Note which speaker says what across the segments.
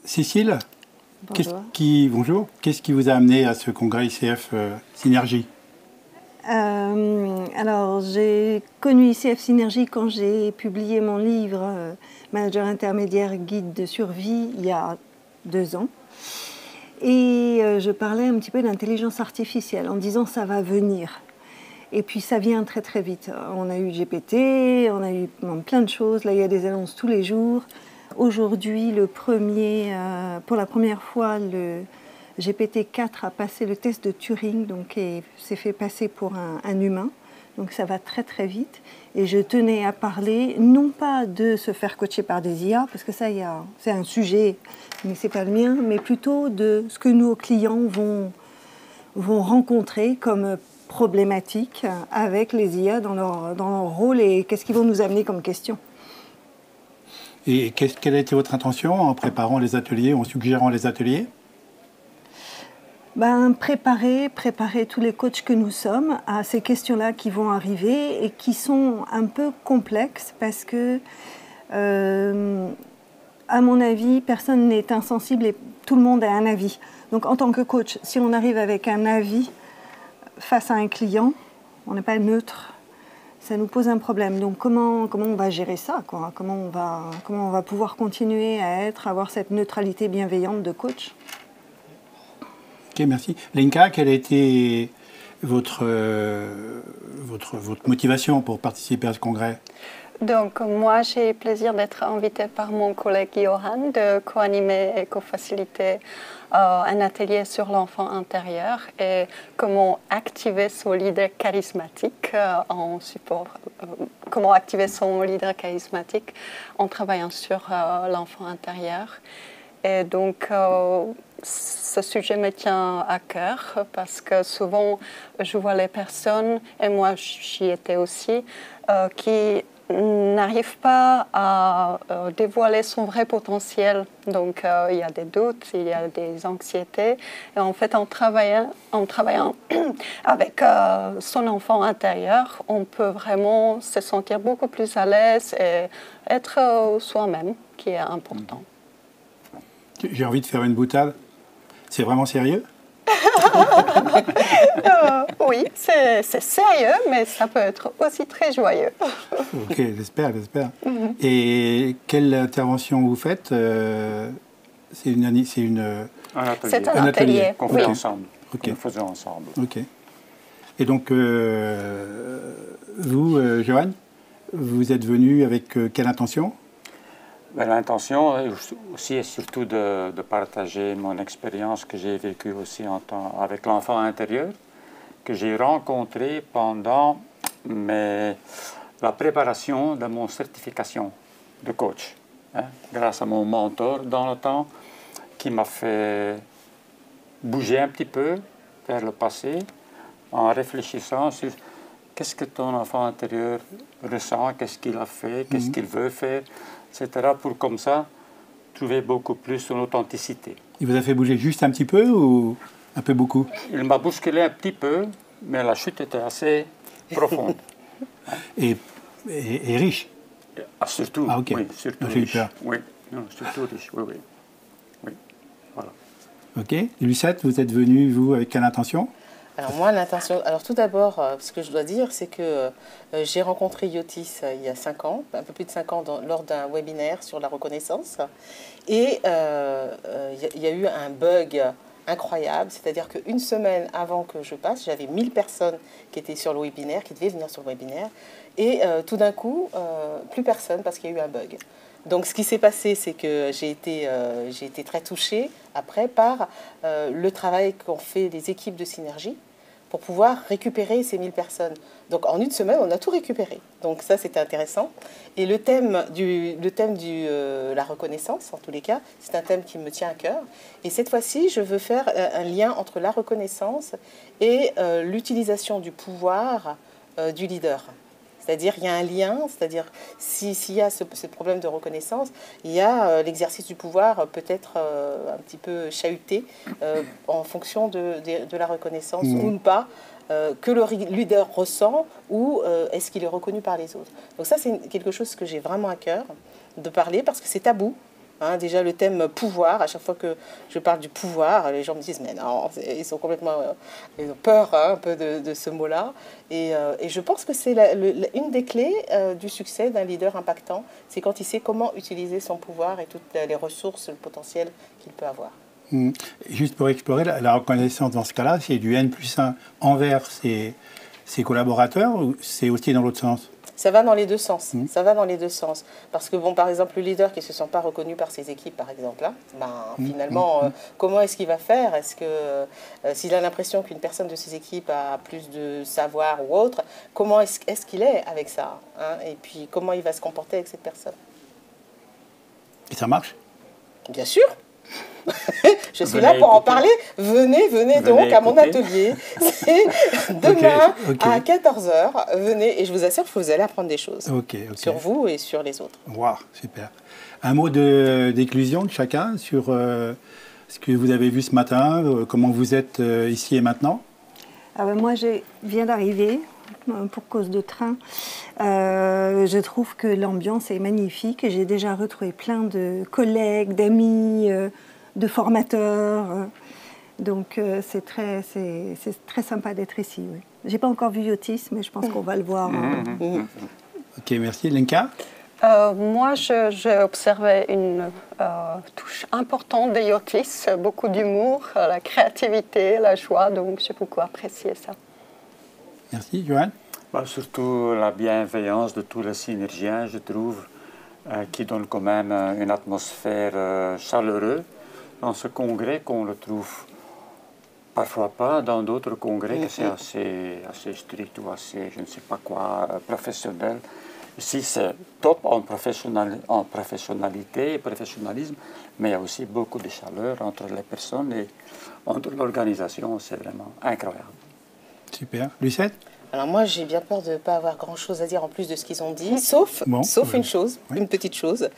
Speaker 1: Cécile,
Speaker 2: Bonjour.
Speaker 1: bonjour, qu'est-ce qui vous a amené à ce congrès ICF Synergie?
Speaker 2: Alors, j'ai connu ICF Synergie quand j'ai publié mon livre Manager intermédiaire, guide de survie, il y a 2 ans. Et je parlais un petit peu d'intelligence artificielle en disant ça va venir. Et puis ça vient très très vite. On a eu GPT, on a eu plein de choses. Là, il y a des annonces tous les jours. Aujourd'hui, pour la première fois, le GPT-4 a passé le test de Turing, donc s'est fait passer pour un humain. Donc ça va très très vite. Et je tenais à parler, non pas de se faire coacher par des IA, parce que ça, c'est un sujet, mais c'est pas le mien, mais plutôt de ce que nos clients vont rencontrer comme problématique avec les IA dans leur rôle et qu'est-ce qu'ils vont nous amener comme question.
Speaker 1: Et quelle a été votre intention en préparant les ateliers, en suggérant les ateliers?
Speaker 2: Préparer tous les coachs que nous sommes à ces questions-là qui vont arriver et qui sont un peu complexes parce que, à mon avis, personne n'est insensible et tout le monde a un avis. Donc en tant que coach, si on arrive avec un avis face à un client, on n'est pas neutre, ça nous pose un problème. Donc comment on va gérer ça, quoi? Comment on va pouvoir continuer à avoir cette neutralité bienveillante de coach?
Speaker 1: Ok, merci. Lenka, quelle a été votre motivation pour participer à ce congrès?
Speaker 3: Donc, moi, j'ai le plaisir d'être invitée par mon collègue Johan de co-animer et co-faciliter un atelier sur l'enfant intérieur et comment activer son leader charismatique comment activer son leader charismatique en travaillant sur l'enfant intérieur. Et donc, ce sujet me tient à cœur parce que souvent, je vois les personnes, et moi j'y étais aussi, qui n'arrivent pas à dévoiler son vrai potentiel. Donc, il y a des doutes, il y a des anxiétés. Et en fait, en travaillant avec son enfant intérieur, on peut vraiment se sentir beaucoup plus à l'aise et être soi-même, qui est important.
Speaker 1: J'ai envie de faire une boutade. C'est vraiment sérieux?
Speaker 3: Oui, c'est sérieux, mais ça peut être aussi très joyeux.
Speaker 1: Ok, j'espère. Et quelle intervention vous faites? C'est
Speaker 3: un atelier
Speaker 4: qu'on fait
Speaker 3: oui.
Speaker 4: ensemble.
Speaker 1: Ok.
Speaker 4: Nous faisons ensemble.
Speaker 1: Ok. Et donc, vous, Johan, vous êtes venu avec quelle intention?
Speaker 4: L'intention aussi est surtout de partager mon expérience que j'ai vécue aussi avec l'enfant intérieur, que j'ai rencontré pendant la préparation de mon certification de coach, grâce à mon mentor dans le temps, qui m'a fait bouger un petit peu vers le passé, en réfléchissant sur qu'est-ce que ton enfant intérieur ressent, qu'est-ce qu'il a fait, qu'est-ce qu'il veut faire, etc., pour comme ça trouver beaucoup plus son authenticité.
Speaker 1: Il vous a fait bouger juste un petit peu ou un peu beaucoup?
Speaker 4: Il m'a bousculé un petit peu, mais la chute était assez profonde.
Speaker 1: Et riche?
Speaker 4: Surtout,
Speaker 1: ah, okay.
Speaker 4: Oui, surtout
Speaker 1: j'ai eu
Speaker 4: riche.
Speaker 1: peur.
Speaker 4: Oui, non, surtout riche, oui. Voilà.
Speaker 1: Ok. Lucette, vous êtes venue, vous, avec quelle intention?
Speaker 5: Alors moi, l'intention... Alors tout d'abord, ce que je dois dire, c'est que j'ai rencontré Yotis il y a 5 ans, un peu plus de 5 ans, lors d'un webinaire sur la reconnaissance. Et il y a eu un bug incroyable, c'est-à-dire qu'une semaine avant que je passe, j'avais 1000 personnes qui étaient sur le webinaire, qui devaient venir sur le webinaire. Et tout d'un coup, plus personne parce qu'il y a eu un bug. Donc ce qui s'est passé, c'est que j'ai été très touchée après par le travail qu'ont fait les équipes de Synergie pour pouvoir récupérer ces 1000 personnes. Donc en une semaine, on a tout récupéré. Donc ça, c'était intéressant. Et le thème de la reconnaissance, en tous les cas, c'est un thème qui me tient à cœur. Et cette fois-ci, je veux faire un lien entre la reconnaissance et l'utilisation du pouvoir du leader. C'est-à-dire, il y a un lien, c'est-à-dire, s'il y a ce problème de reconnaissance, il y a l'exercice du pouvoir peut-être un petit peu chahuté en fonction de la reconnaissance ou pas, que le leader ressent ou est-ce qu'il est reconnu par les autres. Donc ça, c'est quelque chose que j'ai vraiment à cœur de parler parce que c'est tabou. Hein, déjà le thème pouvoir, à chaque fois que je parle du pouvoir, les gens me disent mais non, ils sont complètement, ils ont peur hein, un peu de ce mot-là. Et je pense que c'est une des clés du succès d'un leader impactant, c'est quand il sait comment utiliser son pouvoir et toutes les ressources, le potentiel qu'il peut avoir.
Speaker 1: Juste pour explorer, la reconnaissance dans ce cas-là, c'est du N+1 envers ses collaborateurs ou c'est aussi dans l'autre sens?
Speaker 5: Ça va dans les deux sens. Ça va dans les deux sens. Parce que, bon, par exemple, le leader qui ne se sent pas reconnu par ses équipes, par exemple, hein, finalement, comment est-ce qu'il va faire? Est-ce que, s'il a l'impression qu'une personne de ses équipes a plus de savoir ou autre, comment est-ce qu'il est avec ça hein? Et puis, comment il va se comporter avec cette personne?
Speaker 1: Et ça marche?
Speaker 5: Bien sûr. Je suis là pour en parler. Venez donc à mon atelier. C'est demain à 14h. Venez et je vous assure que vous allez apprendre des choses sur vous et sur les autres.
Speaker 1: Wow, super. Un mot d'éclusion de chacun sur ce que vous avez vu ce matin, comment vous êtes ici et maintenant.
Speaker 2: Moi, je viens d'arriver pour cause de train. Je trouve que l'ambiance est magnifique. J'ai déjà retrouvé plein de collègues, d'amis, de formateurs. Donc c'est très sympa d'être ici. Oui. Je n'ai pas encore vu Yotis, mais je pense qu'on va le voir.
Speaker 1: Ok, merci. Lenka?
Speaker 3: Moi, j'ai observé une touche importante de Yotis, beaucoup d'humour, la créativité, la joie, donc j'ai beaucoup apprécié ça.
Speaker 1: Merci. Johan?
Speaker 4: Surtout la bienveillance de tous les synergiens, je trouve, qui donne quand même une atmosphère chaleureuse dans ce congrès qu'on le trouve parfois pas dans d'autres congrès que c'est assez strict ou assez, je ne sais pas quoi, professionnel. Ici, c'est top en professionnalité et professionnalisme, mais il y a aussi beaucoup de chaleur entre les personnes et entre l'organisation. C'est vraiment incroyable.
Speaker 1: Super. Lucette?
Speaker 5: Alors moi, j'ai bien peur de ne pas avoir grand-chose à dire en plus de ce qu'ils ont dit, sauf une chose, une petite chose.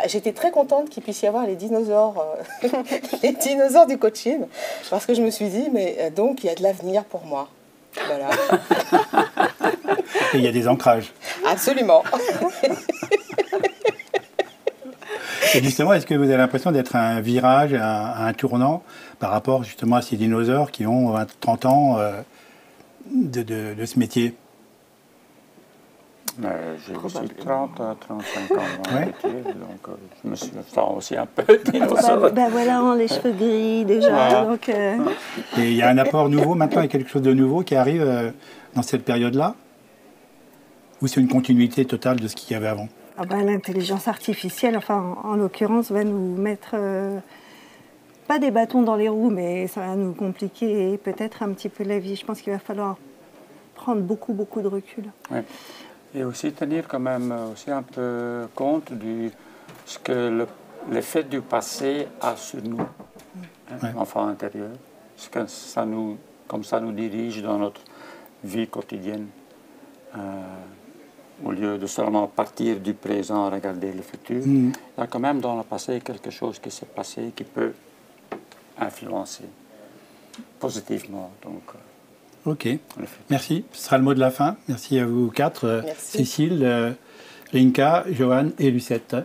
Speaker 5: J'étais très contente qu'il puisse y avoir les dinosaures, les dinosaures du coaching, parce que je me suis dit, mais donc il y a de l'avenir pour moi. Voilà.
Speaker 1: Et il y a des ancrages.
Speaker 5: Absolument.
Speaker 1: Et justement, est-ce que vous avez l'impression d'être à un virage, à un tournant par rapport justement à ces dinosaures qui ont 30 ans de ce métier?
Speaker 4: J'ai aussi 30 à 35 ans dans le métier, donc je me sens aussi un peu dinosaure.
Speaker 2: Voilà, on a les cheveux gris déjà. Donc,
Speaker 1: Et il y a un apport nouveau maintenant, il y a quelque chose de nouveau qui arrive dans cette période-là? Ou c'est une continuité totale de ce qu'il y avait avant?
Speaker 2: L'intelligence artificielle, enfin en l'occurrence, va nous mettre pas des bâtons dans les roues, mais ça va nous compliquer peut-être un petit peu la vie. Je pense qu'il va falloir prendre beaucoup de recul.
Speaker 4: Oui. Et aussi tenir quand même aussi un peu compte de ce que l'effet du passé a sur nous, enfants intérieurs, ce que ça nous, comme ça nous dirige dans notre vie quotidienne. Au lieu de seulement partir du présent à regarder le futur, il y a quand même dans le passé quelque chose qui s'est passé qui peut influencer positivement. Donc,
Speaker 1: ok, merci. Ce sera le mot de la fin. Merci à vous quatre, Cécile, Lenka, Johan et Lucette.